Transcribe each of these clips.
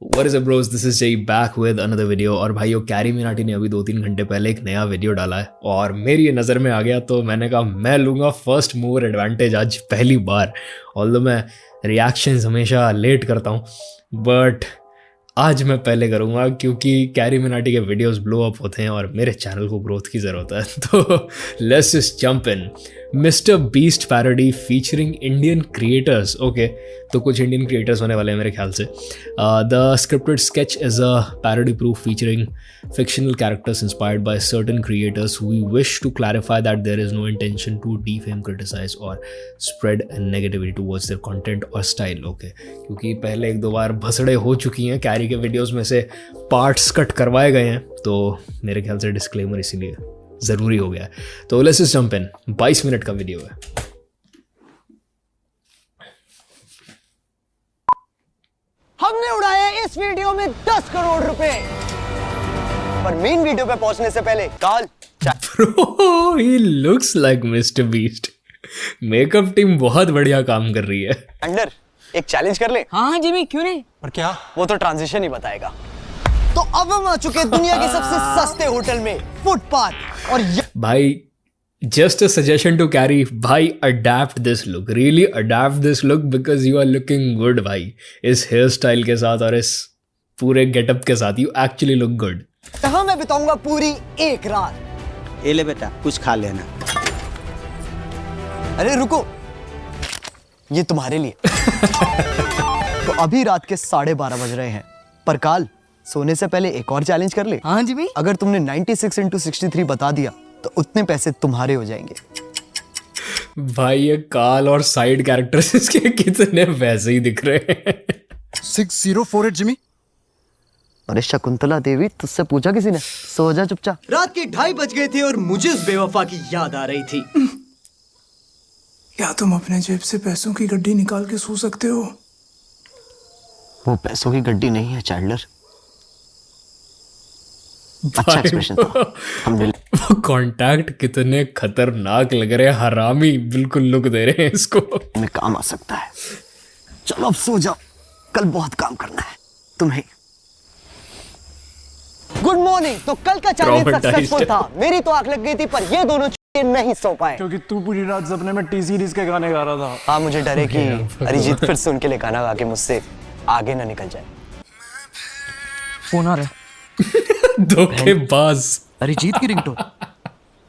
What is up bros, this is Jay back with another video। और भाइयों carry Minati ने अभी 2-3 घंटे पहले एक नया वीडियो डाला है और मेरी ये नज़र में आ गया तो मैंने कहा मैं लूँगा फर्स्ट मूवर एडवांटेज आज पहली बार। ऑल्दो मैं रिएक्शंस हमेशा लेट करता हूँ बट आज मैं पहले करूँगा क्योंकि कैरी मिनाटी के वीडियोस ब्लो अप होते हैं और मेरे चैनल को ग्रोथ की ज़रूरत है। तो let's just jump in. Mister beast parody featuring Indian creators. Okay, तो कुछ इंडियन क्रिएटर्स होने वाले हैं मेरे ख्याल से। The scripted sketch is a parody proof featuring fictional characters inspired by certain creators who we wish to clarify that there is no intention to defame, criticize or spread negativity towards their content or style। Okay, क्योंकि पहले एक दो बार भसड़े हो चुकी हैं, carry के videos में से पार्ट्स कट करवाए गए हैं, तो मेरे ख्याल से डिस्क्लेमर इसीलिए ज़रूरी हो गया है। तो let's just jump in. 22 minute का वीडियो है। हमने उड़ाए इस वीडियो में 10 करोड़ रुपए, पर मेन वीडियो पे पहुंचने से पहले काल Bro, he looks like Mr. Beast। Makeup team बहुत बढ़िया काम कर रही है। अंडर एक चैलेंज कर ले। हाँ जिमी, क्यों नहीं? और क्या? वो तो ट्रांजिशन ही बताएगा। तो अब हम आ चुके हैं दुनिया के सबसे सस्ते होटल में, फुटपाथ। और भाई just a suggestion to carry, भाई adapt this look, really adapt this look because you are looking good भाई। इस हेयर स्टाइल के साथ और इस पूरे गेटअप के साथ you actually look good। यहाँ मैं बिताऊंगा पूरी एक रात। ये ले बेटा, कुछ खा लेना। अरे रुको, ये तुम्हारे लिए। तो अभी रात के 12:30 बज रहे हैं, पर काल सोने से पहले एक और चैलेंज कर ले। हाँ जिमी। अगर तुमने 96 into 63 बता दिया तो उतने पैसे तुम्हारे हो जाएंगे। भाई ये काल और साइड कैरेक्टर्स इसके कितने वैसे ही दिख रहे हैं। 6048 जिमी। अरे शकुंतला देवी, तुझसे पूछा किसी ने? सो जा चुपचाप। रात के 2:30 बज गए थे और मुझे उस बेवफा की याद आ रही थी। क्या तुम अपने जेब से पैसों की गड्डी निकाल के सो सकते हो? वो पैसों की गड्डी नहीं है चैंडलर। अच्छा एक्सप्रेशन था। हमने वो कॉन्टैक्ट कितने खतरनाक लग रहे हैं, हरामी बिल्कुल लुक दे रहे हैं इसको। में काम आ सकता है। चलो अब सो जाओ, कल बहुत काम करना है तुम्हें। Good morning. तो कल का चैलेंज सक्सेसफुल था। मेरी तो आंख लग गई थी, पर ये दोनों नहीं सो पाए क्योंकि तू पूरी रात सपने में टी सीरीज के गाने गा रहा था। हाँ, मुझे डर है कि अरिजीत फिर से उनके लिए गाना गा के मुझसे आगे ना निकल जाए। फोन आ रहा है। धोखेबाज। अरिजीत की रिंगटोन।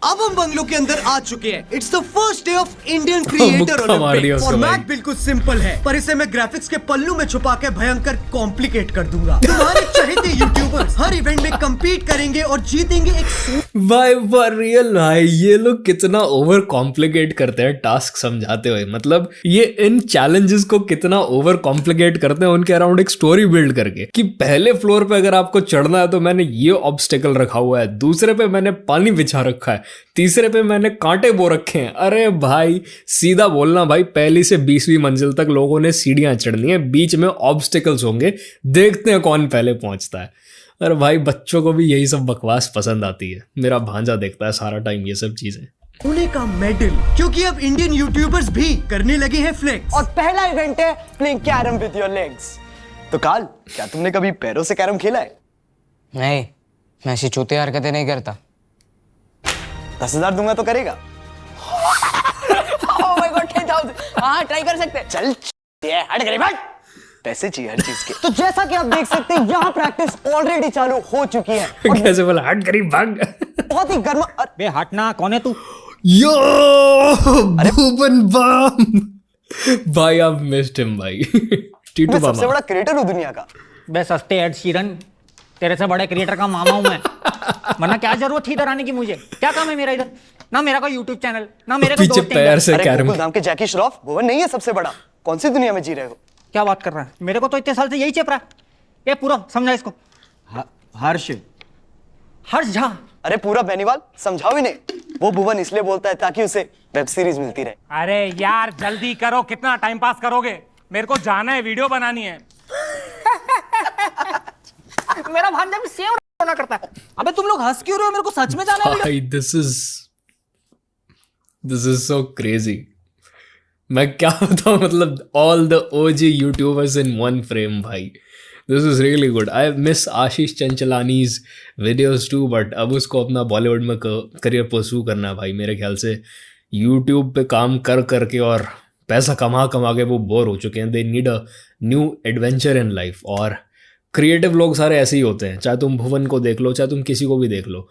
अब हम बंगलो के अंदर आ चुके हैं। It's the first day of Indian creator मुक्का मार दिया ओलंपिक। उसको भाई। फॉर्मेट बिल्कुल सिंपल है, पर इसे मैं ग्राफिक्स के पल्लू में छुपा के भयंकर कॉम्प्लिकेट कर दूंगा। तुम्हारे चहेते यूट्यूबर्स हर इवेंट में compete करेंगे और जीतेंगे एक भाई फॉर रियल भाई, ये लोग कितना ओवर कॉम्प्लिकेट करते हैं टास्क समझाते हुए। मतलब ये इन चैलेंजेस को कितना ओवर कॉम्प्लिकेट करते हैं उनके अराउंड एक स्टोरी बिल्ड करके कि पहले फ्लोर पे अगर आपको चढ़ना है तो मैंने ये ऑब्स्टेकल रखा हुआ है, दूसरे पे मैंने पानी बिछा रखा है, तीसरे पे मैंने कांटे बो रखे हैं। अरे भाई सीधा बोलना भाई, पहली से 20वीं मंजिल तक लोगों ने सीढ़ियां चढ़नी है, बीच में ऑब्स्टिकल्स होंगे, देखते हैं कौन पहले पहुंचता है। अरे भाई बच्चों को भी यही सब बकवास पसंद आती है। मेरा भांजा देखता है सारा टाइम ये सब चीजें। सोने का मेडल, क्योंकि अब इंडियन यूट्यूबर्स भी करने लगे हैं फ्लेक्स। और पहला इवेंट है playing carrom with your legs. तो काल, क्या तुमने कभी पैरों से कैरम खेला है? नहीं, मैं ऐसी चूतिया हरकतें नहीं करता। 10,000 दूंगा तो करेगा? Oh my God, 10,000। हाँ ट्राई कर सकते हैं। चल हट गरीब हट। पैसे चाहिए हर चीज के। तो जैसा कि आप देख सकते हैं यहाँ प्रैक्टिस ऑलरेडी चालू हो चुकी है। कैसे बोला हट गरीब भाग। बहुत ही गर्मा। बे हटना, कौन है तू? यो भुवन बाम भाई, आप मिस्ड हिम भाई। टीटू मैं सबसे बाबा बड़ा क्रिएटर हूँ दुनिया का। बे सस्ते एड शीरन, तेरे से बड़े क्रिएटर का मामा हूं मैं। वरना क्या जरूरत थी इधर आने की? मुझे क्या काम है मेरा इधर? ना मेरा कोई यूट्यूब चैनल, ना मेरे को पीछे दोस्त हैं पैर इधर। से अरे कैरम। गोकुल धाम के जैकी श्रॉफ, भुवन नहीं है सबसे बड़ा? कौन सी दुनिया में जी रहे हो? क्या बात कर रहा है? मेरे को तो इतने साल से यही चेप रहा है। ये पूरा समझा इसको। हर्ष हर्ष झा। अरे पूरा बेनीवाल समझाओ ही नहीं। वो भुवन इसलिए बोलता है ताकि उसे वेब सीरीज मिलती रहे। अरे यार जल्दी करो, कितना टाइम पास करोगे? मेरे को जाना है, वीडियो बनानी है। मेरा भांजा भी सेम होना करता है। अबे तुम लोग हंस क्यों रहे हो? मेरे को सच में जाना है। भाई दिस इज सो क्रेजी। मैं क्या बताऊं, मतलब all the OG YouTubers in one frame भाई। This is really good. I miss Ashish Chanchalani's videos too, but अब उसको अपना बॉलीवुड में करियर परस्यू करना है भाई. मेरे ख्याल से यूट्यूब पे काम कर करके और पैसा कमा कमा के वो बोर हो चुके हैं. They need a new adventure in life. और क्रिएटिव लोग सारे ऐसे ही होते हैं, चाहे तुम भुवन को देख लो, चाहे तुम किसी को भी देख लो.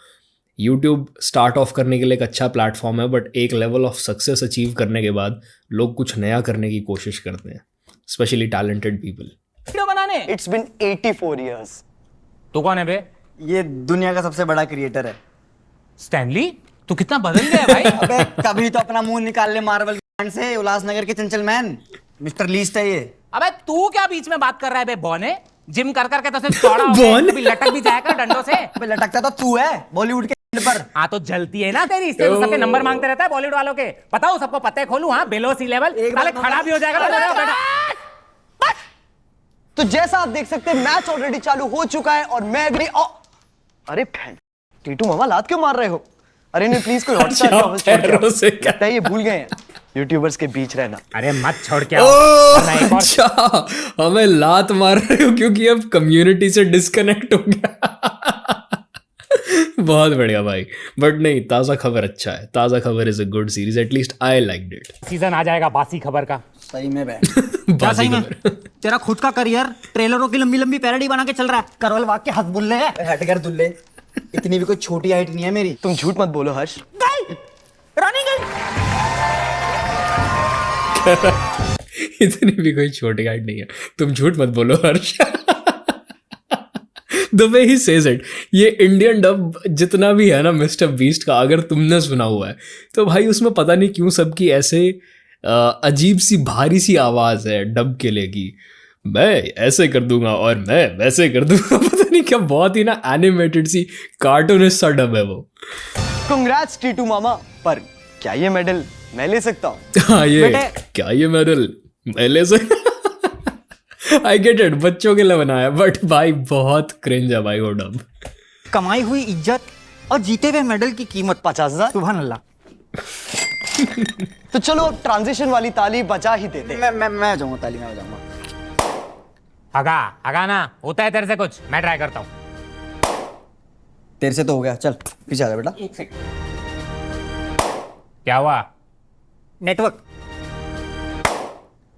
यूट्यूब स्टार्ट ऑफ करने के लिए एक अच्छा प्लेटफॉर्म है, बट एक लेवल ऑफ सक्सेस अचीव करने के बाद लोग कुछ नया करने की कोशिश करते हैं, स्पेशली टैलेंटेड पीपल. वीडियो बनाने It's been 84 years. तू कौन है बे? ये दुनिया का सबसे बड़ा क्रिएटर है। स्टैनली, तू कितना बदल गया है भाई. अबे कभी तो अपना मुंह निकाल ले मार्वल ब्रांड से, उल्लासनगर के चंचल मैन मिस्टर लीस्ट है ये। अबे तू क्या बीच में बात कर रहा है बे बौने? जिम कर करके तो सिर्फ चौड़ा हो बौन? गया, कभी लटक भी जाएगा डंडों से. अबे लटकता तो तू है बॉलीवुड के एंड पर। हाँ तो जलती है ना तेरी, इससे तो सबके नंबर मांगते रहता है बॉलीवुड वालों के. बताओ सबको पत्ते खोलूं? हाँ बेलो सी लेवल, साले खड़ा भी हो जाएगा तो बेटा. तो जैसा आप देख सकते हैं मैच ऑलरेडी चालू हो चुका है और मैं भी अरे बहन टीटू मामा लात क्यों मार रहे हो? अरे नहीं प्लीज कोई हॉटस्टार का host छोड़ के आओ। पैरों से क्या? लगता है ये भूल गए हैं यूट्यूबर्स के बीच रहना। अरे मत छोड़ के आओ. वरना एक और अच्छा, हमें लात मार रहे हो क्योंकि अब कम्युनिटी से डिस्कनेक्ट हो गया. बहुत बढ़िया भाई. बट नहीं, ताज़ा खबर अच्छा है. Taaza Khabar is a good series, at least I liked it. Season आ जाएगा बासी खबर का. सही में बे। क्या सही में? तेरा खुद का करियर ट्रेलरों की लंबी लंबी पैरोडी बना के चल रहा है. करवल वाग के हंस बुल्ले है. हट कर दुल्ले, इतनी भी कोई छोटी हाइट नहीं है मेरी। तुम झूठ मत बोलो हर्ष। रानी गई. इतनी भी कोई छोटी हाइट नहीं है, तुम झूठ मत बोलो Harsh. The way he says it. ये इंडियन डब जितना भी है ना मिस्टर बीस्ट का, अगर तुमने सुना हुआ है तो भाई उसमें पता नहीं क्यों सबकी ऐसे अजीब सी भारी सी आवाज़ है डब के लिए की मैं ऐसे कर दूंगा और मैं वैसे कर दूंगा. पता नहीं क्या, बहुत ही ना एनिमेटेड सी कार्टूनिस्ट सा डब है वो. कंग्रेट्स टीटू मामा, पर क्या ये मेडल मैं ले सकता हूँ? हाँ ये क्या ये मेडल मैं ले सकता? आई गेट इट, बच्चों के लिए बनाया, बट भाई बहुत क्रिंज है भाई वो डब. कमाई हुई इज्जत और जीते हुए मेडल की कीमत 50,000। सुभान अल्लाह. तो चलो अब ट्रांजिशन वाली ताली बजा ही देते हैं। मैं जाऊंगा, ताली में जाऊंगा। हगा ना होता है तेरे से कुछ, मैं ट्राई करता हूँ. तेरे से तो हो गया, चल पीछे आ जा बेटा। एक सेकंड. क्या हुआ? नेटवर्क.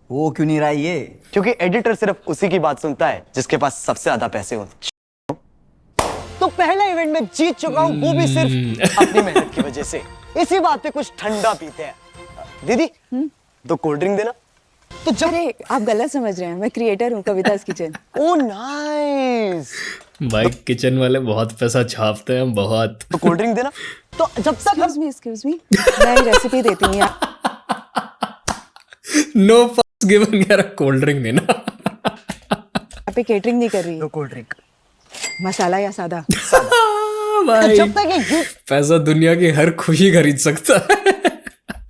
वो क्यों नहीं रहा है ये? क्योंकि एडिटर सिर्फ उसी की बात सुनता है जिसके पास सबसे ज्यादा पैसे हो. तो पहला इवेंट में जीत चुका हूँ, वो भी सिर्फ अपनी मेहनत की वजह से. इसी बात पे कुछ ठंडा पीते हैं. दीदी तो कोल्ड ड्रिंक देना. तो जब अरे आप गलत समझ रहे हैं, मैं क्रिएटर हूँ कविता's किचन. ओ नाइस. भाई किचन वाले बहुत पैसा छापते हैं बहुत. तो कोल्ड ड्रिंक देना. तो जब तक एक्सक्यूज मी मैं रेसिपी देती हूँ यार. नो फक्स गिवन, कह रहा कोल्ड ड्रिंक देना. यहाँ पे केटरिंग नहीं कर रही. तो कोल्ड ड्रिंक मसाला या सादा? भाई जब तक ये पैसा दुनिया की हर खुशी खरीद सकता है.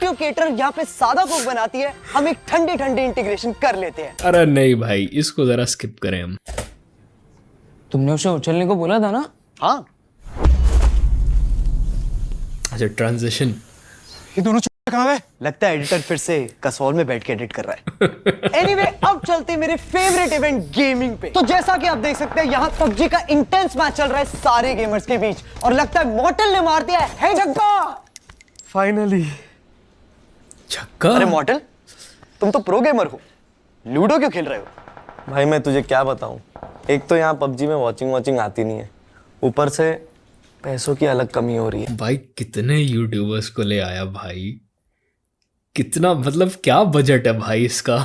यूट्यूब केटर यहाँ पे सादा कोक बनाती है, हम एक ठंडी ठंडी इंटीग्रेशन कर लेते हैं. अरे नहीं भाई, इसको जरा स्किप करें हम. तुमने उसे उछलने को बोला था ना? हाँ अच्छा ट्रांजिशन. ये दोनों कहाँ है? लगता है एडिटर फिर से कसौल में बैठ के एडिट कर रहा है. एनीवे अब चलते हैं मेरे फेवरेट इवेंट गेमिंग पे. तो जैसा कि आप देख सकते हैं यहाँ पबजी का इंटेंस मैच चल रहा है सारे गेमर्स के बीच और लगता है मॉर्टल ने मार दिया है छक्का. फाइनली. छक्का? अरे मॉर्टल तुम तो प्रो गेमर हो, लूडो क्यों खेल रहे हो? भाई मैं तुझे क्या बताऊं, एक तो यहाँ पबजी में वॉचिंग आती नहीं है, ऊपर से पैसों की अलग कमी हो रही है. भाई कितने यूट्यूबर्स को ले आया भाई, कितना मतलब क्या बजट है भाई इसका.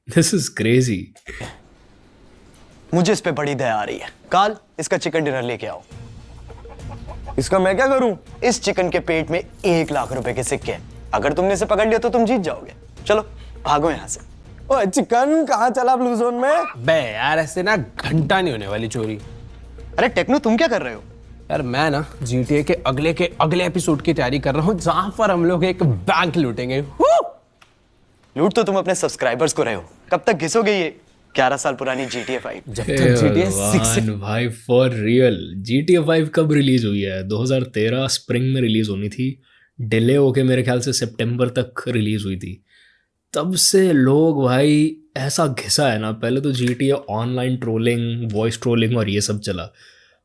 This is crazy. मुझे इस पे बड़ी दया आ रही है. काल इसका चिकन डिनर लेके आओ. इसका मैं क्या करूं? इस चिकन के पेट में 1 लाख रुपए के सिक्के हैं. अगर तुमने इसे पकड़ लिया तो तुम जीत जाओगे. चलो भागो यहाँ से. ओए चिकन कहाँ चला ब्लू जोन में? बे यार ऐसे ना घंटा नहीं होने वाली चोरी. अरे टेक्नो तुम क्या कर रहे हो? यार मैं ना GTA के अगले एपिसोड की तैयारी कर रहा हूँ जहां पर हम लोग एक बैंक लूटेंगे. लूट तो तुम अपने सब्सक्राइबर्स को रहे हो. कब तक घिसोगे ये 11 साल पुरानी GTA 5? जब तक GTA 6 भगवान भाई फॉर रियल. GTA 5 कब रिलीज हुई है? 2013 स्प्रिंग में रिलीज होनी थी, डिले होके मेरे ख्याल से सितंबर तक रिलीज हुई थी. तब से लोग भाई ऐसा घिसा है ना, पहले तो GTA online trolling, voice trolling और ये सब चला,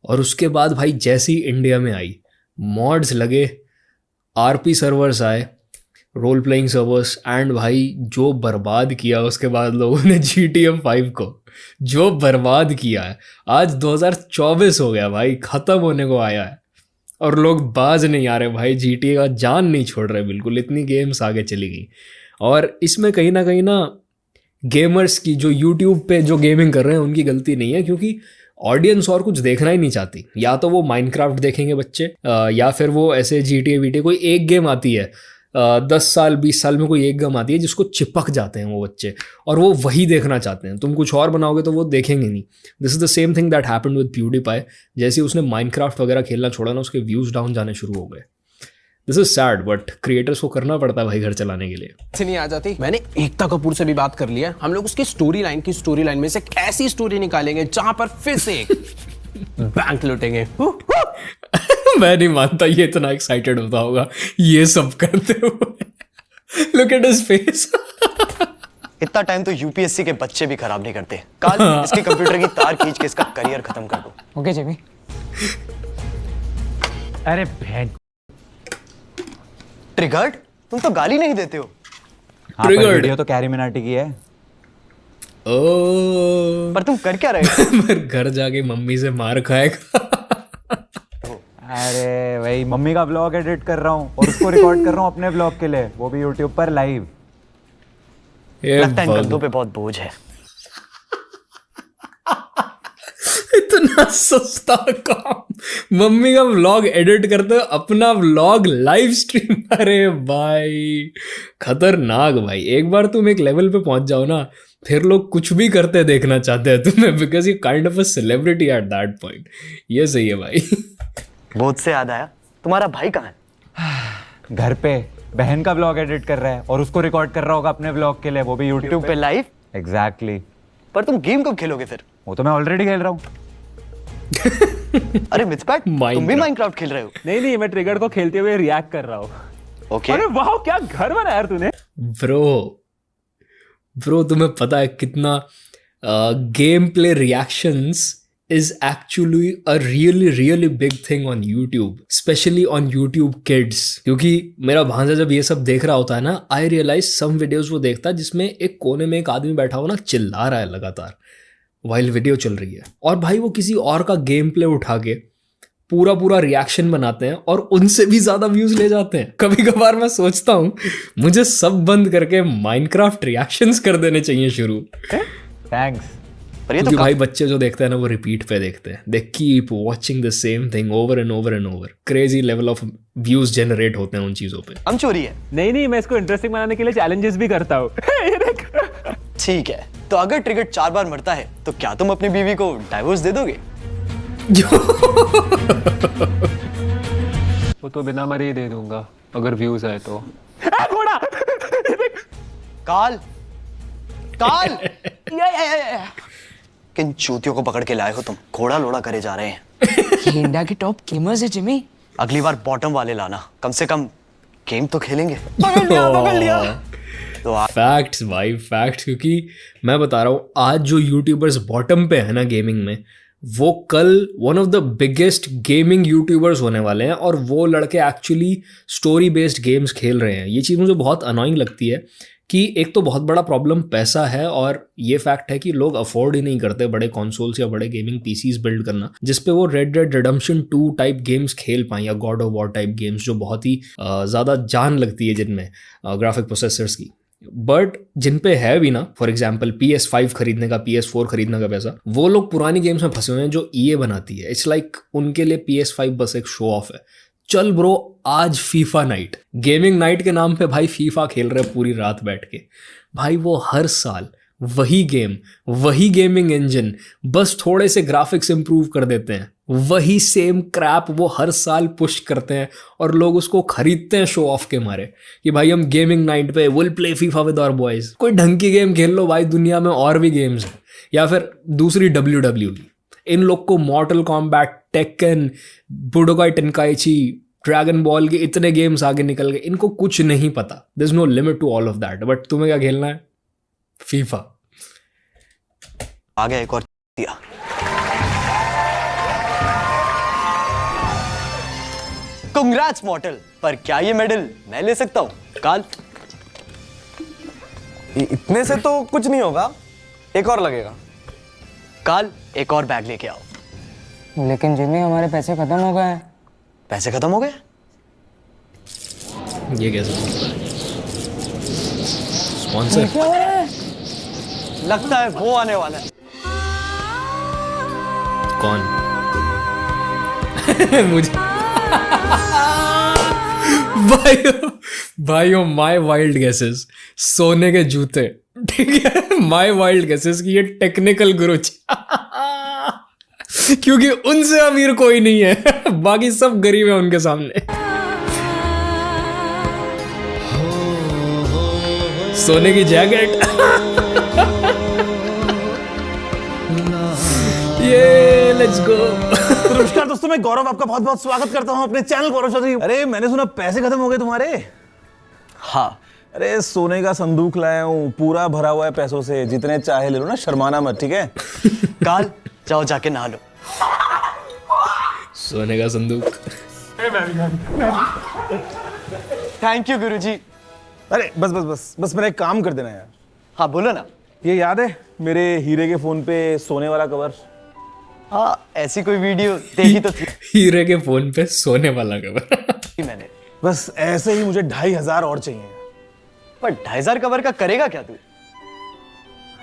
और उसके बाद भाई जैसी इंडिया में आई, मॉड्स लगे, RP सर्वर्स आए, रोल प्लेइंग सर्वर्स, एंड भाई जो बर्बाद किया उसके बाद लोगों ने GTA 5 को, जो बर्बाद किया है। आज 2024 हो गया भाई, ख़त्म होने को आया है और लोग बाज नहीं आ रहे भाई, GTA का जान नहीं छोड़ रहे बिल्कुल, इतनी गेम्स आगे चली गई। और इसमें कहीं ना गेमर्स की, जो यूट्यूब पे जो गेमिंग कर रहे हैं उनकी गलती नहीं है, क्योंकि ऑडियंस और कुछ देखना ही नहीं चाहती। या तो वो माइनक्राफ्ट देखेंगे बच्चे, या फिर वो ऐसे GTA कोई एक गेम आती है 10 साल 20 साल में, कोई एक गेम आती है जिसको चिपक जाते हैं वो बच्चे, और वो वही देखना चाहते हैं। तुम कुछ और बनाओगे तो वो देखेंगे नहीं। This is the same thing that happened with PewDiePie। जैसे उसने माइनक्राफ्ट वगैरह खेलना छोड़ा ना, उसके व्यूज डाउन जाने शुरू हो गए। This is sad, but creators को करना पड़ता है भाई घर चलाने के लिए। से नहीं आ जाती। मैंने एकता कपूर से भी बात कर लिया, हम लोग उसकी स्टोरी लाइन में से एक ऐसी स्टोरी निकालेंगे जहां पर फिर से एक बैंक लूटेंगे। मैं नहीं मानता ये इतना एक्साइटेड होता होगा ये सब करते हुए। Look at his face. इतना टाइम तो यूपीएससी के बच्चे भी खराब नहीं करते। कल इसके कंप्यूटर की तार खींच के इसका करियर खत्म कर दो। ओके जेबी। अरे बहन, ट्रिगर्ड, तुम तो गाली नहीं देते हो। ट्रिगर्ड वीडियो तो कैरी मिनाटी की है। ओ, पर तुम कर क्या रहे हो? मैं घर जाके मम्मी से मार खाएगा। अरे भाई मम्मी का ब्लॉग एडिट कर रहा हूँ और उसको रिकॉर्ड कर रहा हूँ अपने ब्लॉग के लिए, वो भी यूट्यूब पर लाइव। लगता है इन कंधों पे बहुत बोझ है। इतना सस्ता काम, मम्मी का व्लॉग एडिट करते हो, अपना व्लॉग लाइव स्ट्रीम। अरे भाई खतरनाक भाई। एक बार तुम एक लेवल पे पहुंच जाओ ना, फिर लोग कुछ भी करते देखना चाहते हैं तुम्हें, because you kind of a celebrity at that point. ये सही है भाई। बोझ से याद आया, तुम्हारा भाई कहाँ है? घर पे बहन का ब्लॉग एडिट कर रहा है और उसको रिकॉर्ड कर रहा होगा अपने ब्लॉग के लिए, वो भी यूट्यूब पे लाइव। एग्जैक्टली। पर तुम गेम कब खेलोगे फिर? वो तो मैं ऑलरेडी खेल रहा हूँ। अरे मिथपैट, तुम भी माइनक्राफ्ट खेल रहे हो? नहीं, मैं ट्रिगर्ड को खेलते हुए रिएक्ट कर रहा हूँ। ओके। अरे वाह, क्या घर बनाया यार तूने। ब्रो तुम्हें पता है कितना game play reactions is actually a really big thing on YouTube, especially on YouTube Kids। क्योंकि मेरा भांजा जब ये सब देख रहा होता है ना, I realize some videos वो देखता है जिसमें एक कोने में एक आदमी बैठा हो ना, चिल्ला रहा है लगातार while वीडियो चल रही है, और भाई वो किसी और का गेम प्ले उठा के पूरा रिएक्शन बनाते हैं और उनसे भी ज्यादा व्यूज ले जाते हैं। कभी कभार मैं सोचता हूँ मुझे सब बंद करके माइनक्राफ्ट रिएक्शंस कर देने चाहिए शुरू। थैंक्स। क्योंकि भाई बच्चे जो देखते हैं ना वो रिपीट पे देखते हैं, they keep watching the same thing over and over. Crazy level of views generate होते हैं उन चीजों पे। हम चोरी है। नहीं, मैं इसको इंटरेस्टिंग बनाने के लिए चैलेंजेस भी करता हूँ। ठीक है, तो अगर ट्रिगर 4 बार मरता है तो क्या तुम अपनी बीवी को डाइवोर्स दे दोगे? वो तो बिना मरे ही दे दूंगा अगर व्यूज आए तो। काल किन चूतियों को पकड़ के लाए हो तुम? घोड़ा लोड़ा करे जा रहे हैं। ये इंडिया के टॉप गेमर्स है जिमी। अगली बार बॉटम वाले लाना, कम से कम गेम तो खेलेंगे। पकड़ लिया। तो फैक्ट्स भाई, फैक्ट्स। क्योंकि मैं बता रहा हूँ आज जो यूट्यूबर्स बॉटम पे है ना गेमिंग में, वो कल one of the biggest gaming YouTubers होने वाले हैं, और वो लड़के एक्चुअली स्टोरी बेस्ड गेम्स खेल रहे हैं। ये चीज़ मुझे बहुत अनोइंग लगती है कि एक तो बहुत बड़ा प्रॉब्लम पैसा है, और ये फैक्ट है कि लोग अफोर्ड ही नहीं करते बड़े कंसोल्स या बड़े गेमिंग पीसीज बिल्ड करना जिसपे वो red dead redemption 2 type games खेल पाएं, या God of war type games जो बहुत ही ज़्यादा जान लगती है जिनमें ग्राफिक प्रोसेसर्स की। बट जिन पे है भी ना, फॉर एग्जाम्पल PS5 खरीदने का, PS4 खरीदने का पैसा, वो लोग पुरानी गेम्स में फंसे हुए हैं जो EA बनाती है। इट्स लाइक उनके लिए PS5 बस एक शो ऑफ है। चल ब्रो, आज फीफा नाइट, गेमिंग नाइट के नाम पे भाई फीफा खेल रहे पूरी रात बैठ के। भाई वो हर साल वही गेम, वही गेमिंग इंजन, बस थोड़े से ग्राफिक्स इंप्रूव कर देते हैं, वही सेम क्रैप वो हर साल पुश करते हैं, और लोग उसको खरीदते हैं शो ऑफ के मारे कि भाई हम गेमिंग नाइट पे will play FIFA with our boys. कोई ढंग की गेम खेल लो भाई, दुनिया में और भी गेम्स हैं। या फिर दूसरी WWE, इन लोग को Mortal Kombat, Tekken, Budokai Tenkaichi, Dragon Ball के इतने गेम्स आगे निकल गए, इनको कुछ नहीं पता। There is no limit to all of that. But तुम्हें क्या खेलना है? फीफा। आ गया एक और दिया। कांग्रेट्स मॉडल, पर क्या ये मेडल मैं ले सकता हूँ? काल इतने से तो कुछ नहीं होगा, एक और लगेगा। काल एक और बैग लेके आओ। लेकिन जिमी हमारे पैसे खत्म हो गए हैं। पैसे खत्म हो गए? ये कैसे स्पॉन्सर? लगता है वो आने वाला है। कौन? मुझे भाइयों माय वाइल्ड गेसेस, सोने के जूते, ठीक है, माय वाइल्ड गेसेस की ये टेक्निकल गुरुजी क्योंकि उनसे अमीर कोई नहीं है, बाकी सब गरीब है उनके सामने। सोने की जैकेट ये लेट्स गो। नमस्कार दोस्तों, मैं गौरव आपका बहुत बहुत स्वागत करता हूं अपने चैनल गौरव चौधरी। अरे मैंने सुना पैसे खत्म हो गए तुम्हारे। हाँ, अरे सोने का संदूक लाया हूं, पूरा भरा हुआ है पैसों से, जितने चाहे ले लो ना, शर्माना मत, ठीक है? काल जाओ जाके नहा लो। सोने का संदूक। थैंक यू गुरुजी। अरे बस बस बस बस मेरा एक काम कर देना यार। हाँ बोलो ना। ये याद है मेरे हीरे के फोन पे सोने वाला कवर? हाँ, ऐसी कोई वीडियो देखी तो थी हीरे के फोन पे सोने वाला कवर मैंने। बस ऐसे ही मुझे 2500 और चाहिए। पर 2500 कवर का करेगा क्या तू?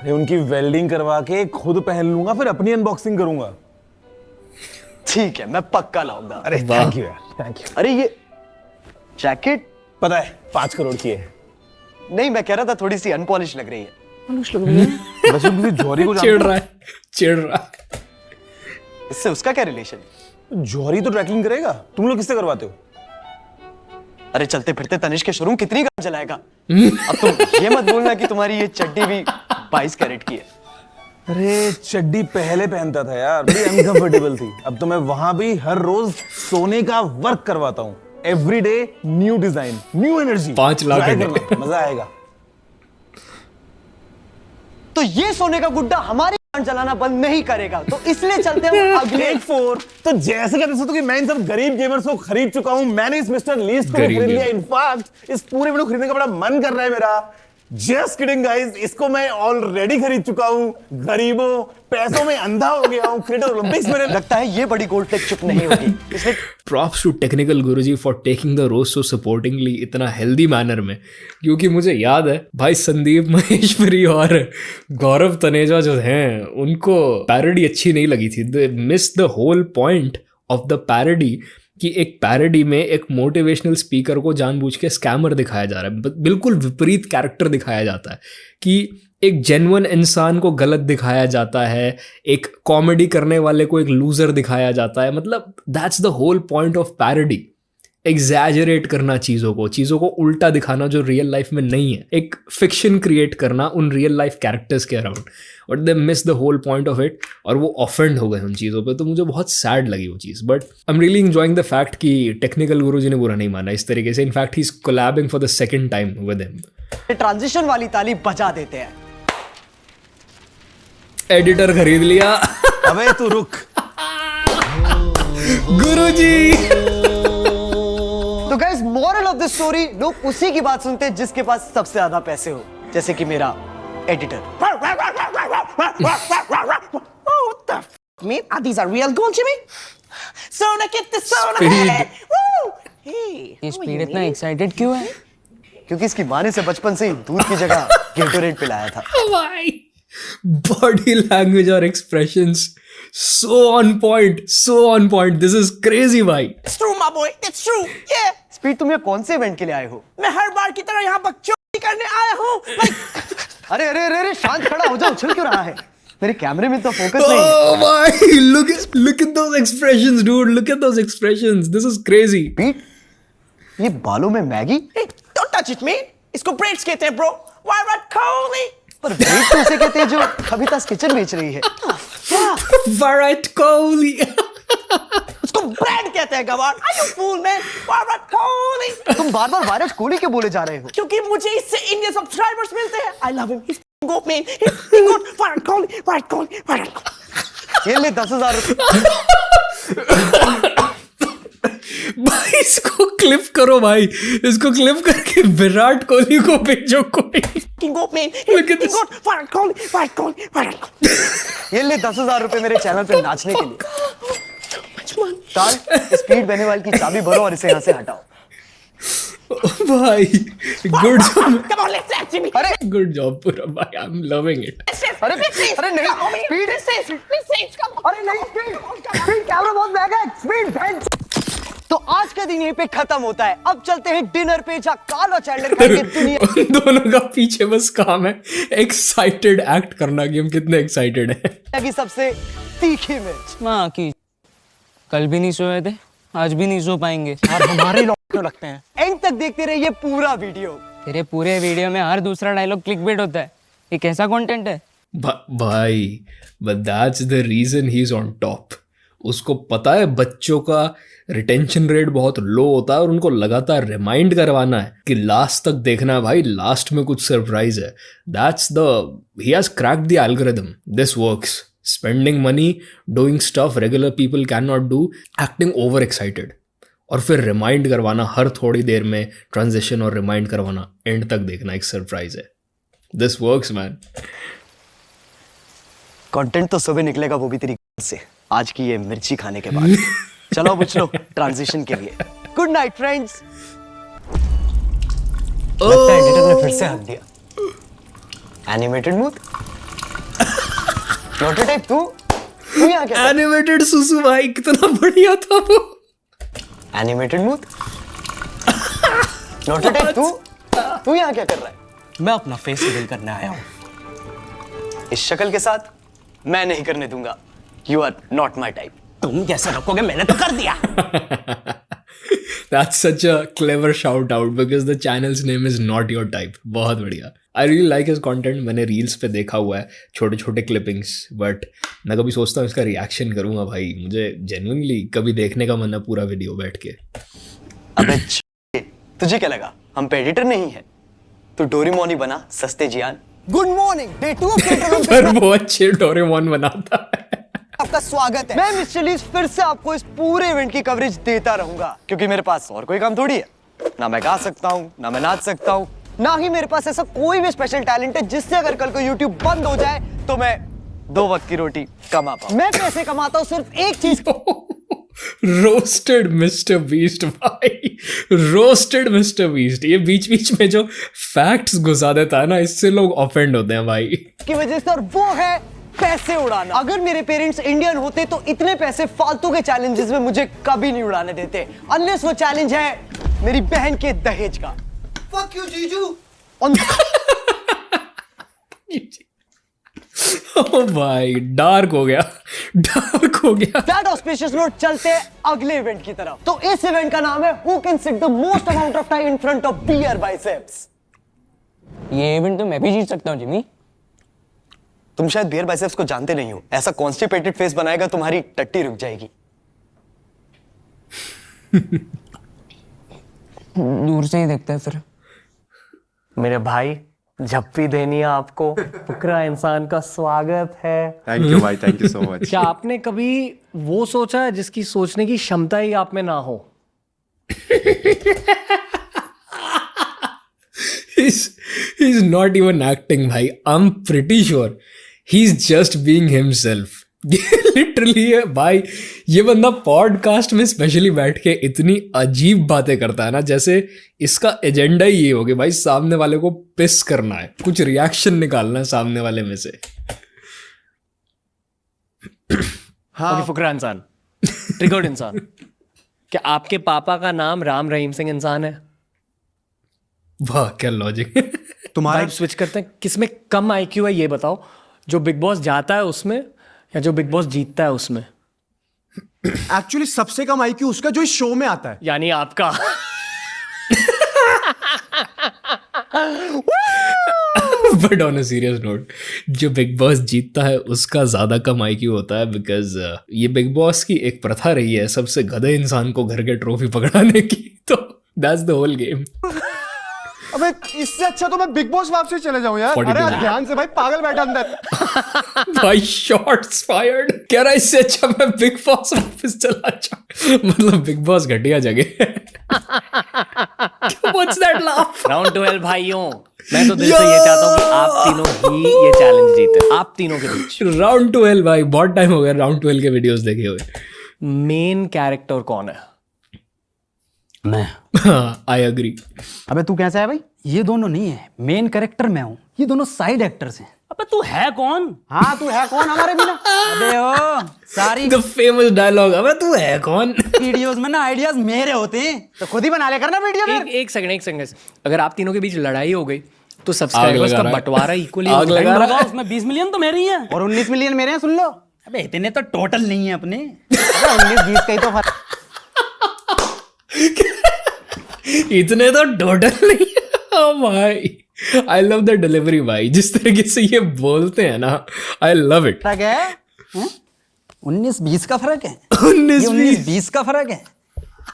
अरे उनकी वेल्डिंग करवा के खुद पहन लूंगा, फिर अपनी अनबॉक्सिंग करूंगा। ठीक है, मैं पक्का लाऊंगा। अरे थैंक यू यार, थैंक यू। अरे ये जैकेट पता है 5 करोड़ की है। नहीं, मैं कह रहा था थोड़ी सी अनपॉलिश लग रही है। वैसे किसी जौहरी को चिढ़ रहा है, चिढ़ रहा है। इससे उसका क्या रिलेशन? जौहरी तो ट्रैकिंग करेगा, तुम लोग किससे करवाते हो? अरे चलते फिरते तनिष्क के शोरूम कितनी काम चलाएगा? अब तुम ये मत बोलना कि तुम्हारी ये चड्डी भी 22 कैरेट की है। अरे चड्डी पहले पहनता था यार, बड़ी अनकंफर्टेबल थी। अब तो मैं वहां भी हर रोज सोने का वर्क करवाता हूँ। Every day new design, new energy. 5 lakh Try करना, मजा आएगा। तो ये सोने का गुड्डा हमारी दुकान चलाना बंद नहीं करेगा, तो इसलिए चलते हैं अगले Take 4। तो जैसे कहते हो कि मैं इन सब गरीब गेमर्स को खरीद चुका हूं, मैंने इस मिस्टर लीस्ट को गरीब खरीद लिया। gamer। इनफैक्ट इस पूरे वीडियो खरीदने का बड़ा मन कर रहा है मेरा। जस्ट किडिंग गाइस, इसको मैं ऑलरेडी खरीद चुका हूं। गरीबों, पैसों में अंधा हो गया हूं। क्रिकेट ओलंपिक्स में लगता है ये बड़ी गोल्ड टेक चुप नहीं होगी, इसलिए props to technical Guruji for taking the roast so supportingly, इतना हेल्दी मैनर में। क्योंकि मुझे याद है भाई संदीप महेश्वरी और गौरव तनेजा जो हैं, उनको पैरोडी अच्छी नहीं लगी थी। They miss the whole point of the parody कि एक पैरोडी में एक मोटिवेशनल स्पीकर को जानबूझ के स्कैमर दिखाया जा रहा है। बिल्कुल विपरीत कैरेक्टर दिखाया जाता है कि एक जेन्युइन इंसान को गलत दिखाया जाता है, एक कॉमेडी करने वाले को एक लूजर दिखाया जाता है। मतलब that's the whole point of parody. Exaggerate करना चीज़ों को उल्टा दिखाना जो रियल लाइफ में नहीं है, एक फिक्शन क्रिएट करना उन रियल लाइफ कैरेक्टर्स के around, but they miss the whole point of it और वो ऑफेंड हो गए उन चीज़ों पे। तो मुझे बहुत सैड लगी वो चीज़, but I am really enjoying the fact कि टेक्निकल गुरुजी ने बुरा नहीं माना इस तरीके से। In fact he is collabing for the second time with him. Transition वाली ताली बजा देते हैं। एडिटर खरीद लिया। अबे तू रुक। गुरुजी। तो guys, moral of the story, लोग उसी की बात सुनते हैं जिसके पास सबसे ज्यादा पैसे हो, जैसे कि मेरा editor. Are these are real gold, Jimmy? Sona, get the Sona, Speed. man! Woo! Hey, ये स्पीड इतना एक्साइटेड क्यों है? क्योंकि इसकी माँ ने से बचपन से ही दूध की जगह गेटोरेड पिलाया था। Why? Body language or expressions so on point, so on point. This is crazy, भाई। It's true, my boy. It's true. Yeah. Speed, तुम यहाँ कौन से इवेंट के लिए आए हो? मैं हर बार की तरह यहाँ बकचोदी करने आया हूँ। अरे अरे अरे अरे, शांत खड़ा हो जाओ, उछल क्यों रहा है? मेरे कैमरे में तो फोकस नहीं है। Oh my! Look at those expressions, dude. Look at those expressions. This is crazy. पीट, ये बालों में Maggi? Hey, don't touch it, man. इसको ब्रेड्स कहते हैं, bro. Why not Coley? पर ब्रेड तो उसे कहते हैं जो कविता's किचन बेच रही है। Virat Kohli. उसको ब्रेड कहते हैं, गवार। Are you fool, man? Why not Coley? तुम बार बार विराट कोहली क्यों बोले जा रहे हो? क्योंकि मुझे इससे इंडियन सब्सक्राइबर्स मिलते हैं। I love him. He's Go man. Go. Virat Kohli. Virat Kohli. Virat Kohli. ये ले 10,000 भाई इसको क्लिप करो भाई, इसको क्लिप करके विराट कोहली को भेजो कोई। Go man. Look at this. Go. Virat Kohli. Virat Kohli. Virat Kohli. ये ले 10,000 रुपए मेरे चैनल पे नाचने के लिए। चाल स्पीड बहने वाली की चाबी भरो और इसे यहाँ से हटाओ। भाई good job, Come on, let's dance, Jimmy. अरे गुड जॉब पूरा भाई, आई एम लविंग इट। अरे अरे नहीं स्पीड, अरे नहीं स्पीड कैमरा बहुत महंगा है, स्पीड। तो आज का दिन यहीं पे खत्म होता है। अब चलते हैं डिनर पे जहाँ काला चैंडलर खाएंगे दुनिया उन दोनों का पीछे बस काम है एक्साइटेड एक्ट करना कि हम कितने एक्साइटेड हैं। की सबसे तीखी मिर्च। माँ की कल भी नहीं सोए थे, आज भी नहीं सो पाएंगे। और हमारे लोग क्यों लगते हैं। एंड तक देखते रहिए पूरा वीडियो। तेरे पूरे वीडियो में हर दूसरा डायलॉग क्लिकबेट होता है, ये कैसा कंटेंट है? भाई बट दैट्स द रीजन ही इज ऑन टॉप। उसको पता है बच्चों का रिटेंशन रेट बहुत लो होता है और उनको लगातार रिमाइंड करवाना है कि लास्ट तक देखना है भाई, लास्ट में कुछ सरप्राइज है। That's the he has cracked the algorithm, this works. Spending money doing stuff regular people can not do, acting over excited और फिर रिमाइंड करवाना हर थोड़ी देर में, ट्रांजिशन और रिमाइंड करवाना, एंड तक देखना एक सरप्राइज है। This works man. कंटेंट तो सुबह निकलेगा, वो भी तेरी से, आज की ये मिर्ची खाने के बाद। चलो पूछ लो ट्रांजिशन के लिए। Good night friends. लगता है एडिटर ने फिर से हक दिया। एनिमेटेड मूड नोटोटाइप तू यहाँ क्या? एनिमेटेड सुसु भाई कितना बढ़िया था वो। एनिमेटेड मूड नोटोटाइप तू यहाँ क्या कर रहा है? मैं अपना फेस रिवील करने आया हूँ। इस शक्ल के साथ मैं नहीं करने दूंगा। You are not my type. तुम कैसे रखोगे, मैंने तो कर दिया। That's such a clever shout out because the channel's name is not your type. बहुत बढ़िया। I really like his content. मैंने रील्स पे देखा हुआ है छोटे छोटे क्लिपिंग्स, बट मैं कभी सोचता हूँ इसका रिएक्शन करूँगा भाई। मुझे जेन्युइनली कभी देखने का मन है पूरा वीडियो बैठ के। अबे तुझे क्या लगा हम पे एडिटर नहीं है? तू डोरेमोन ही बना सस्ते जियान। गुड मॉर्निंग, डे 2 ऑफ पर वो अच्छे डोरेमोन बनाता है। आपका स्वागत है। मैं मिस्टर लीज फिर से आपको इस पूरे इवेंट की कवरेज देता रहूंगा, क्योंकि मेरे पास और कोई काम थोड़ी है। ना मैं गा सकता हूँ, ना मैं नाच सकता हूँ, ना ही मेरे पास ऐसा कोई भी स्पेशल टैलेंट है जिससे अगर कल को YouTube बंद हो जाए तो मैं 2 वक्त की रोटी कमा पाऊं। मैं पैसे कमाता हूँ सिर्फ एक चीज। रोस्टेड मिस्टर बीस्ट भाई, रोस्टेड मिस्टर बीस्ट। ये बीच बीच में जो फैक्ट्स घुसा देता है ना, इससे लोग ऑफेंड होते हैं भाई की वजह से, और वो है पैसे उड़ाना। अगर मेरे पेरेंट्स इंडियन होते तो इतने पैसे फालतू के चैलेंजेस में मुझे कभी नहीं उड़ाने देते, अनलेस वो चैलेंज है मेरी बहन के दहेज का। Fuck you, जीजू। ओ भाई डार्क हो गया, डार्क हो गया। दैट ऑस्पिशियस नोट, चलते हैं अगले इवेंट की तरफ। तो इस इवेंट का नाम है who can sit the most amount of time in front of bear biceps. ये इवेंट तो मैं भी जीत सकता हूँ जिमी। तुम शायद बियर बाइसेप्स को जानते नहीं हो। ऐसा कॉन्स्टिपेटेड फेस बनाएगा तुम्हारी टट्टी रुक जाएगी। दूर से ही देखता है फिर। मेरे भाई झप्पी देनी है आपको, फुकरा इंसान का स्वागत है। थैंक यू भाई, थैंक यू सो मच। क्या आपने कभी वो सोचा है जिसकी सोचने की क्षमता ही आप में ना हो? He's not even acting भाई, I'm pretty sure he's just being himself. Literally है भाई, ये बंदा पॉडकास्ट में स्पेशली बैठ के इतनी अजीब बातें करता है ना, जैसे इसका एजेंडा ही ये हो कि भाई सामने वाले को पिस करना है, कुछ रिएक्शन निकालना है सामने वाले में से। हाँ फुकरा इंसान, ट्रिगर्ड इंसान। क्या आपके पापा का नाम राम रहीम सिंह इंसान है? वाह क्या लॉजिक। तुम्हारा स्विच करते हैं, किसमें कम आईक्यू है ये बताओ, जो बिग बॉस जाता है उसमें या जो बिग बॉस जीतता है उसमें? एक्चुअली सबसे कम आईक्यू उसका जो इस शो में आता है, यानी आपका। But on a serious note, जो बिग बॉस जीतता है उसका ज्यादा कम आईक्यू होता है, बिकॉज ये बिग बॉस की एक प्रथा रही है सबसे गधे इंसान को घर के ट्रॉफी पकड़ाने की। तो दैट्स द होल गेम। अबे इससे अच्छा तो मैं बिग बॉस वापसी चले जाऊं यार। 42 अरे ध्यान से भाई, पागल बैठा अंदर। भाई शॉट्स फायर्ड, कह रहा है इससे अच्छा मैं बिग बॉस वापस चला जाऊं। मतलब बिग बॉस घटिया जगह है। What's that laugh? राउंड 12 भाइयों, मैं तो दिल से ये चाहता हूँ कि आप तीनों ही ये चैलेंज जीते, आप तीनों के बीच। राउंड 12 भाई, बहुत टाइम हो गया राउंड 12 के वीडियोस देखे हुए। मेन कैरेक्टर कौन है? मैं। I agree. अबे तू कैसा है भाई? ये दोनों नहीं है, मेन कैरेक्टर मैं हूँ, ये दोनों साइड एक्टर्स हैं। अबे तू है कौन? हाँ तू है कौन हमारे बिना? अबे ओ सारी द फेमस डायलॉग, अबे तू है कौन? वीडियोस में ना आइडियाज मेरे होते हैं, तो खुद ही बना ले करना वीडियो में। एक सेकंड, अगर आप तीनों के बीच लड़ाई हो गई तो सब्सक्राइबर्स का बंटवारा इक्वली आग लगा रहा है। उसमें 20 मिलियन तो मेरी है और 19 मिलियन मेरे हैं, सुन लो। अबे इतने तो टोटल नहीं है अपने। 19-20 का ही तो फर्क। इतने तो टोटल नहीं है। Oh भाई, आई लव द डिलीवरी भाई, जिस तरीके से ये बोलते हैं ना, आई लव इट। फर्क है 19-20 का फर्क है। 19-20 का फर्क है।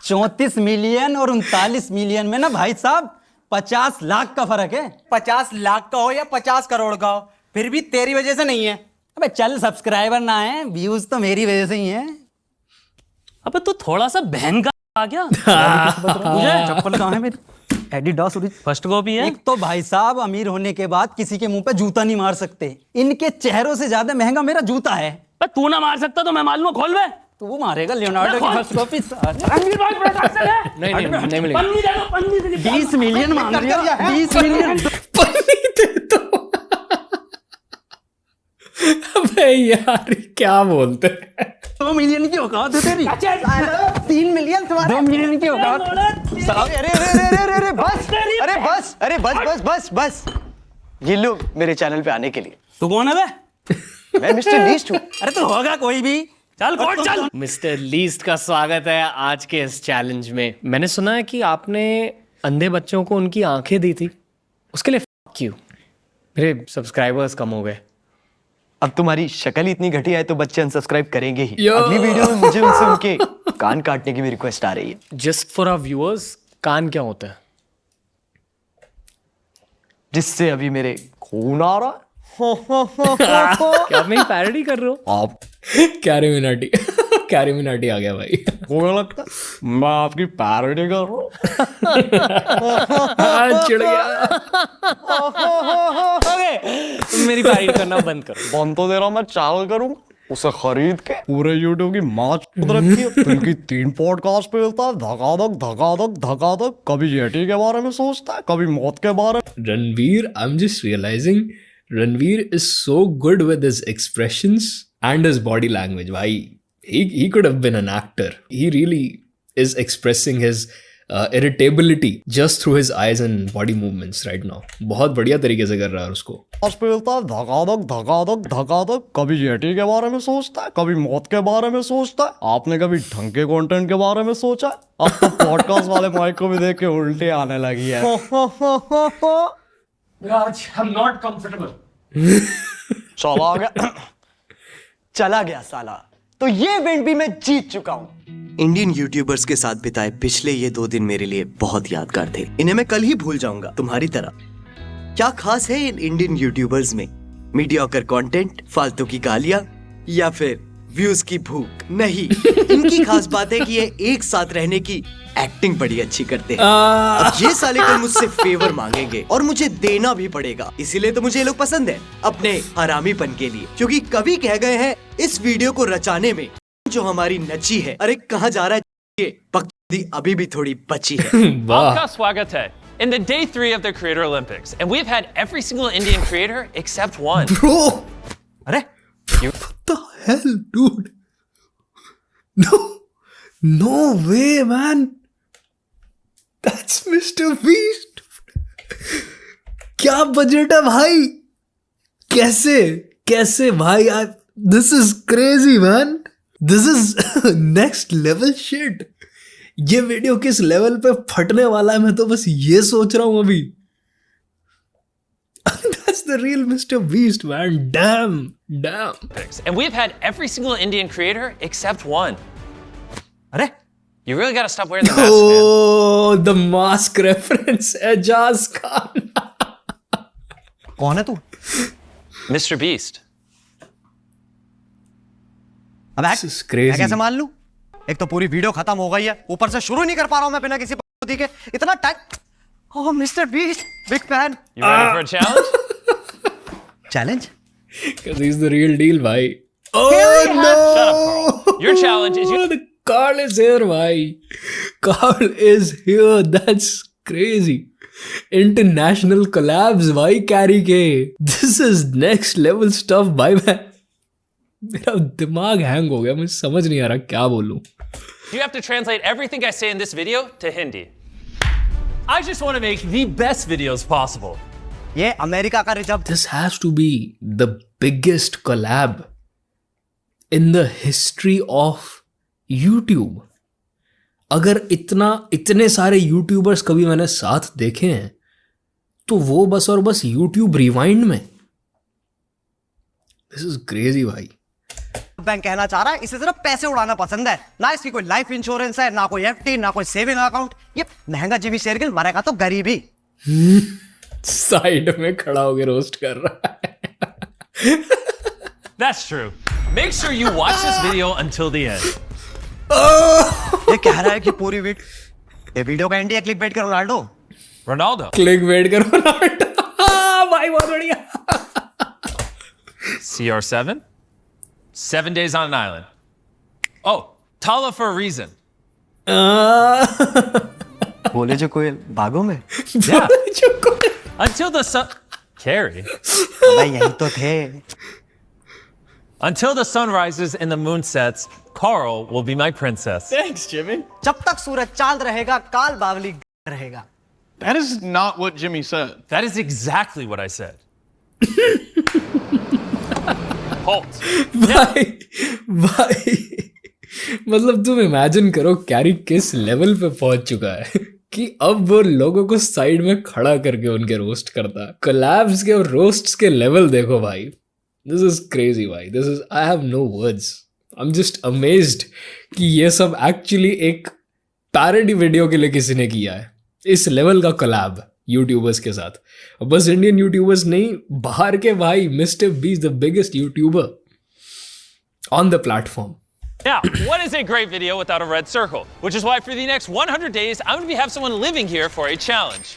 34 मिलियन और 39 मिलियन में ना भाई साहब 50 लाख का फर्क है। 50 लाख का हो या 50 करोड़ का हो, फिर भी तेरी वजह से नहीं है। अबे चल, सब्सक्राइबर ना है, व्यूज तो मेरी वजह से ही है। अबे तू थोड़ा सा बहन का आ गया। चप्पल कहाँ है मेरी? एडिडास फर्स्ट कॉपी है। एक तो भाई साहब अमीर होने के बाद किसी के मुंह पे जूता नहीं मार सकते, इनके चेहरों से ज्यादा महंगा मेरा जूता है। बे तू ना मार सकता तो मैं मार लूंगा, खोल बे। तू मारेगा लियोनार्डो की फर्स्ट कॉपी? रणवीर भाई बड़ा सक्सेस है। नहीं मिलेगा। पन्नी दे दो, पन्नी दे दो। 20 मिलियन मांग रही हो? 20 मिलियन? अबे यार क्या बोलते हैं? 2 मिलियन की औकात है तेरी? 3 मिलियन तुम्हारे? 2 मिलियन की औकात? बस ये लो मेरे चैनल पे आने के लिए। तू कौन है बे? मैं मिस्टर लीस्ट हूँ। अरे तू होगा कोई भी, चल कोर्ट चल। मिस्टर लीस्ट का स्वागत है आज के इस चैलेंज में। मैंने सुना है कि आपने अंधे बच्चों को उनकी आंखें दी थी, उसके लिए क्यों? मेरे सब्सक्राइबर्स कम हो गए। अब तुम्हारी शक्ल इतनी घटिया है तो बच्चे अनसब्सक्राइब करेंगे ही। यो। अगली वीडियो में मुझे उनसे उनके कान काटने की भी रिक्वेस्ट आ रही है। जस्ट फॉर आवर व्यूअर्स, कान क्या होता है? जिससे अभी मेरे खून आ रहा है। क्या आप मेरी पैरोडी कर रहे हो? आप कैरी मिनाटी आ गया भाई। को लगता मैं आपकी पैरोडी कर रहा हूँ। चिढ़ गया। मेरी पैरोडी करना बंद करो। बंद तो दे रहा हूँ, मैं चावल करूँ उसे खरीद के पूरे यूट्यूब की माच रखी है। इनकी 3 पॉडकास्ट पे मिलता है, धकाधक। कभी जेटी के बारे में सोचता है, कभी मौत के बारे में। Ranveer, I'm just realizing Ranveer is so good with his expressions and his body language. Why he could have been an actor. He really is expressing his irritability just through his eyes and body movements right now. बहुत बढ़िया तरीके से कर रहा है उसको। मिलता है, धकाधक। कभी जेटी के बारे में सोचता है, कभी मौत के बारे में सोचता है। आपने कभी ढंग के कंटेंट के बारे में सोचा? अब तो पॉडकास्ट वाले माइक को भी देख के उल्टे आने लगी है। चला गया साला। तो ये इवेंट भी मैं जीत चुका हूँ। इंडियन यूट्यूबर्स के साथ बिताए पिछले ये 2 दिन मेरे लिए बहुत यादगार थे। इन्हें मैं कल ही भूल जाऊंगा, तुम्हारी तरह। क्या खास है इन इंडियन यूट्यूबर्स में? मीडियोकर कंटेंट, फालतू की गालियां या फिर व्यूज की भूख? नहीं, इनकी खास बात है कि ये एक साथ रहने की एक्टिंग बड़ी अच्छी करते हैं। अब ये साले कल मुझसे फेवर मांगेंगे और मुझे देना भी पड़ेगा, इसीलिए तो मुझे ये लोग पसंद है, अपने हरामीपन के लिए। क्योंकि कवि कह गए हैं इस वीडियो को रचाने में जो हमारी नची है। अरे कहाँ जा रहा है ये? पक्की अभी भी थोड़ी बची है। आपका स्वागत है in the day 3 of the Creator Olympics, and we've had every single Indian creator except one. Bro, अरे what the hell, dude? No way, man. That's Mr. Beast. क्या बजट है भाई? कैसे भाई? This is crazy, man. This is next level shit. ये video किस level पे फटने वाला है, मैं तो बस ये सोच रहा हूं अभी। That's the real Mr. Beast, man. Damn. And we've had every single Indian creator except one. अरे You really gotta stop wearing the mask, man. Oh, the mask reference. Ejaz Khan. कौन है तू? Mr. Beast. अब This is crazy. मैं कैसे मान लूं? एक तो पूरी वीडियो खत्म हो गई है, ऊपर से शुरू नहीं कर पा रहा हूं मैं बिना किसी पद्धति के। इतना time. Oh mister beast, big fan. You ready for a challenge? Challenge? Because he's the real deal, bhai. Oh Shut no! up, Carl. Your challenge is Oh, the Carl is here, bhai. Carl is here. That's crazy. International collabs, bhai, carry के. This is next level stuff, bhai. मेरा दिमाग hang हो गया, मुझे समझ नहीं आ रहा क्या बोलूं. you have to translate everything I say in this video to Hindi. I just want to make the best videos possible. ये अमेरिका का reserve. This has to be the biggest collab in the history of YouTube. अगर इतने सारे YouTubers कभी मैंने साथ देखे हैं तो वो बस और बस YouTube Rewind में. This is crazy भाई. बैंक कहना चाह रहा है इसे सिर्फ पैसे उड़ाना पसंद है, ना इसकी कोई लाइफ इंश्योरेंस है, ना कोई एफडी, ना कोई सेविंग अकाउंट। ये महंगा जिमी शेरगिल मरेगा तो गरीबी। साइड में खड़ा होकर रोस्ट कर रहा है. That's true. Make sure you watch this video until the end. ये कह रहा है कि पूरी ये वीडियो का एंड है क्लिक बेट कर रोनाल्डो। Ronaldo. क्लिक बेट करो भाई, बहुत बढ़िया. CR7? 7 days on an island. Oh, Tala for a reason. बोले जो कोई बागों में। Yeah. Until the sun. Carrie. भाई यही तो थे। Until the sun rises and the moon sets, Carl will be my princess. Thanks, Jimmy. जब तक सूरज चांद रहेगा, काल बावली रहेगा। That is not what Jimmy said. That is exactly what I said. Halt. भाई मतलब तुम इमेजिन करो कैरी किस लेवल पे पहुंच चुका है कि अब वो लोगों को साइड में खड़ा करके उनके रोस्ट करता है. कोलैब्स के और रोस्ट्स के लेवल देखो भाई. दिस इज क्रेजी भाई. This is, I have no words. I am just amazed कि ये सब एक्चुअली एक पैरोडी वीडियो के लिए किसी ने किया है. इस लेवल का कोलैब यूट्यूबर्स के साथ. बस इंडियन यूट्यूबर्स नहीं, बाहर के भाई. Mister beast the biggest YouTuber on the platform. Now, what is a great video without a red circle? Which is why for the next 100 days, I'm going to have someone living here for a challenge.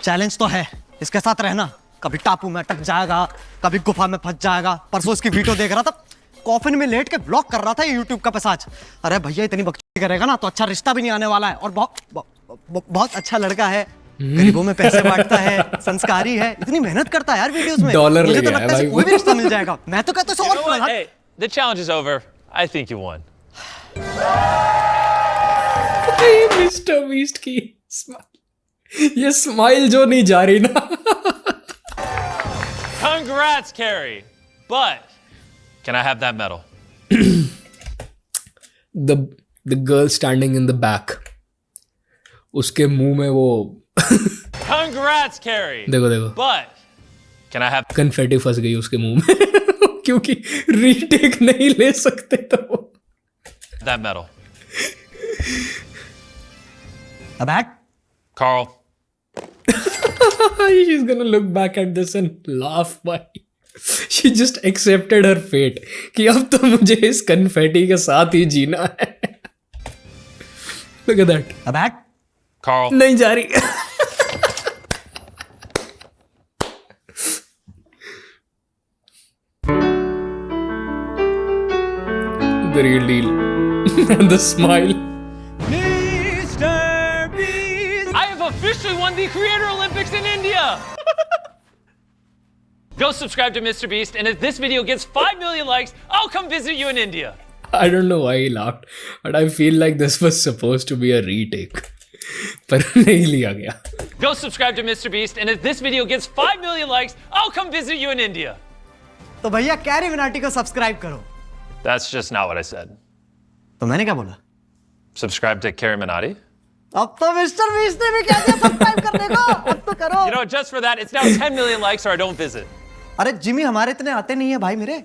Challenge तो है, इसके साथ रहना. कभी टापू में अटक जाएगा, कभी गुफा में फंस जाएगा. परसों इसकी वीडियो देख रहा था, कॉफिन में लेट के ब्लॉग कर रहा था यूट्यूब का पिशाच. अरे भैया इतनी बकचोदी करेगा ना तो अच्छा रिश्ता भी नहीं आने वाला है. और बहुत अच्छा लड़का है, गरीबों में पैसे बांटता है, संस्कारी है, इतनी मेहनत करता है यार वीडियोस में. डॉलर मुझे ले तो गया लगता है भाई. कोई भी रिश्ता मिल जाएगा. मैं तो कहता हूं You know what? Hey, the challenge is over. I think you won. Mister beast की स्माइल, ये स्माइल जो नहीं जा रही ना. Congrats, Carrie. But can I have that medal? the girl standing in the back, उसके मुंह में वो Congrats, Carrie. देखो देखो. But can I have confetti फंस गई उसके मुंह में क्योंकि रीटेक नहीं ले सकते तो that medal? अब hat Carl. She's gonna look back at this and laugh. Why? She just accepted her fate कि अब तो मुझे इस कन्फेटी के साथ ही जीना है. Look at that. अब हैट Carl. नहीं जा रही. The real deal. And the smile. I have officially won the Creator Olympics in India! Go subscribe to Mr. Beast, and if this video gets 5 million likes, I'll come visit you in India. I don't know why he laughed, but I feel like this was supposed to be a retake. पर नहीं लिया गया. Go subscribe to Mr. Beast, and if this video gets 5 million likes, I'll come visit you in India. तो भैया carry Minati को subscribe करो. That's just not what I said. तो मैंने क्या बोला? Subscribe to Carrie Minotti. अब तो मिस्टर बीस्ट ने भी क्या दिया सब्सक्राइब करने को. अब तो करो. You know, just for that, it's now 10 million likes or I don't visit. अरे जिमी हमारे इतने आते नहीं है भाई मेरे.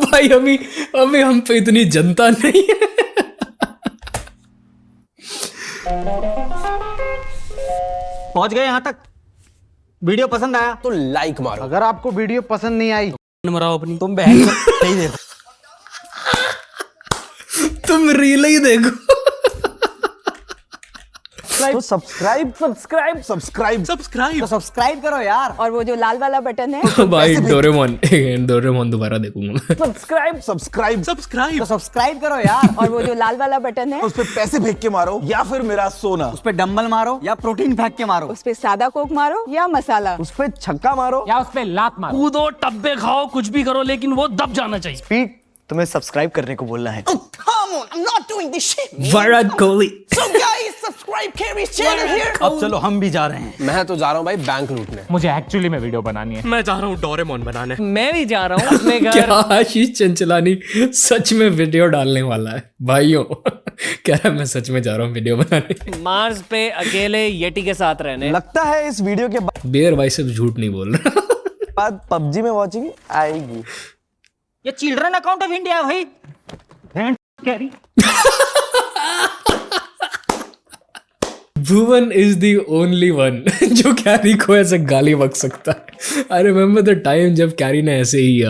भाई अभी अभी हम पे इतनी जनता नहीं है। पहुंच गए यहाँ तक। वीडियो पसंद आया तो लाइक मारो। अगर आपको वीडियो पसंद नहीं आई मराओ अपनी। तुम बहन नहीं देखो। तुम रील ही देखो। तो सब्सक्राइब तो सब्सक्राइब करो यार। और वो जो लाल वाला बटन है भाई डोरेमोन दोबारा देखूंगा मैं। सब्सक्राइब तो सब्सक्राइब करो यार। और वो जो लाल वाला बटन है उस पे पैसे फेंक के मारो या फिर मेरा सोना। उस पे डंबल मारो या प्रोटीन फेंक के मारो। उस पे सादा कोक मारो या मसाला। उस पे छक्का मारो या उस पे लात मारो। कूदो, टब्बे खाओ, कुछ भी करो, लेकिन वो दब जाना चाहिए। स्पीड तुम्हें सब्सक्राइब करने को बोलना है। विराट कोहली। अब चलो हम भी जा रहे हैं। मैं तो जा रहा हूँ भाई बैंक लूटने। मुझे एक्चुअली में वीडियो बनानी है। मैं जा रहा हूँ डोरेमोन बनाने। मैं भी जा रहा हूँ अपने घर। क्या आशीष चंचलानी सच में वीडियो डालने वाला है भाइयों। कह रहा है मैं सच में जा रहा हूँ वीडियो बनाने। मार्स पे अकेले येटी के साथ रहने। लगता है इस वीडियो के बेयर भाई सब झूठ नहीं बोल रहा। बाद PUBG में वॉचिंग आएगी। ये चिल्ड्रन अकाउंट ऑफ इंडिया है भाई। Carry Bhuvan is the only one जो कैरी को ऐसे गाली बक सकता है। आई रिमेम्बर द टाइम जब कैरी ने ऐसे ही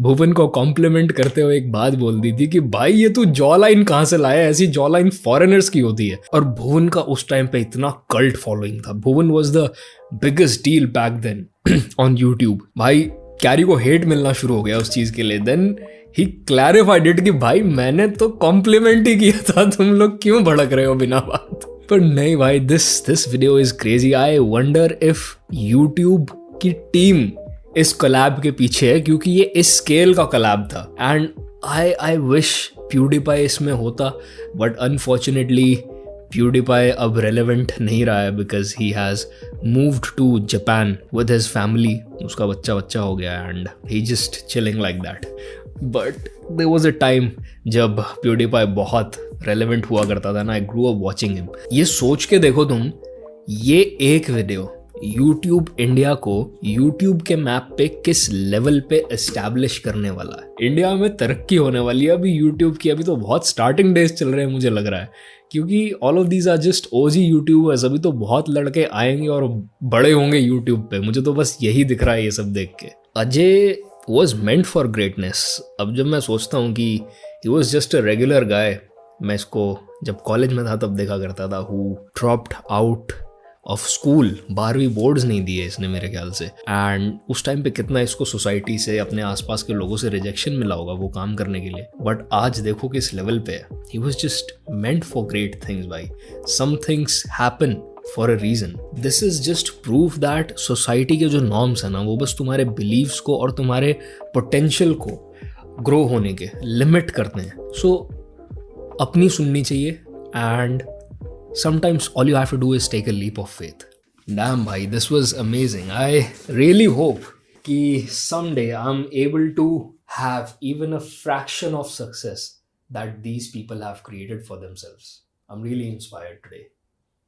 भुवन को कॉम्प्लीमेंट करते हुए एक बात बोल दी थी कि भाई ये तू जॉ लाइन कहाँ से लाया, ऐसी जॉ लाइन फॉरेनर्स की होती है। और भुवन का उस टाइम पे इतना कल्ट फॉलोइंग था। Bhuvan was the biggest deal back then on YouTube. भाई कैरी को हेट मिलना शुरू हो गया उस चीज के लिए। देन ही क्लैरिफाइड इट कि भाई मैंने तो कॉम्प्लीमेंट ही किया था, तुम लोग क्यों भड़क रहे हो बिना बात। पर नहीं भाई, this video is crazy. I wonder if YouTube की टीम इस कोलैब के पीछे है, क्योंकि ये इस स्केल का कोलैब था। एंड आई विश प्यूडीपाई इसमें होता, बट अनफॉर्चुनेटली प्यूडीपाई अब रेलेवेंट नहीं रहा है because he has moved to Japan with his family. उसका बच्चा हो गया and he just chilling like that. But there was a time जब प्यूडीपाई बहुत रेलेवेंट हुआ करता था ना। I grew up watching him. ये सोच के देखो तुम, ये एक वीडियो YouTube इंडिया को YouTube के मैप पे किस लेवल पे एस्टैब्लिश करने वाला है। इंडिया में तरक्की होने वाली है अभी YouTube की। अभी तो बहुत स्टार्टिंग डेज चल रहे हैं मुझे लग रहा है, क्योंकि all of these are just OG YouTubers. अभी तो बहुत लड़के आएंगे और बड़े होंगे YouTube पे। मुझे तो बस यही दिख रहा है ये सब देख के। Ajay was meant for greatness. अब जब मैं सोचता हूँ कि ही was just a regular guy. मैं इसको जब कॉलेज में था तब देखा करता था। Who dropped out of school, 12वीं बोर्ड्स नहीं दिए इसने मेरे ख्याल से। एंड उस टाइम पे कितना इसको सोसाइटी से, अपने आसपास के लोगों से रिजेक्शन मिला होगा वो काम करने के लिए। बट आज देखो किस लेवल पे है। He was just meant for great things भाई। Some things happen for a reason. This is just proof that society के जो नॉर्म्स है ना, वो बस तुम्हारे बिलीव्स को और तुम्हारे पोटेंशियल को ग्रो होने के लिमिट करते हैं। सो अपनी सुननी चाहिए and sometimes all you have to do is take a leap of faith. Damn bhai, this was amazing. I really hope कि someday I'm able to have even a fraction of success that these people have created for themselves. I'm really inspired today.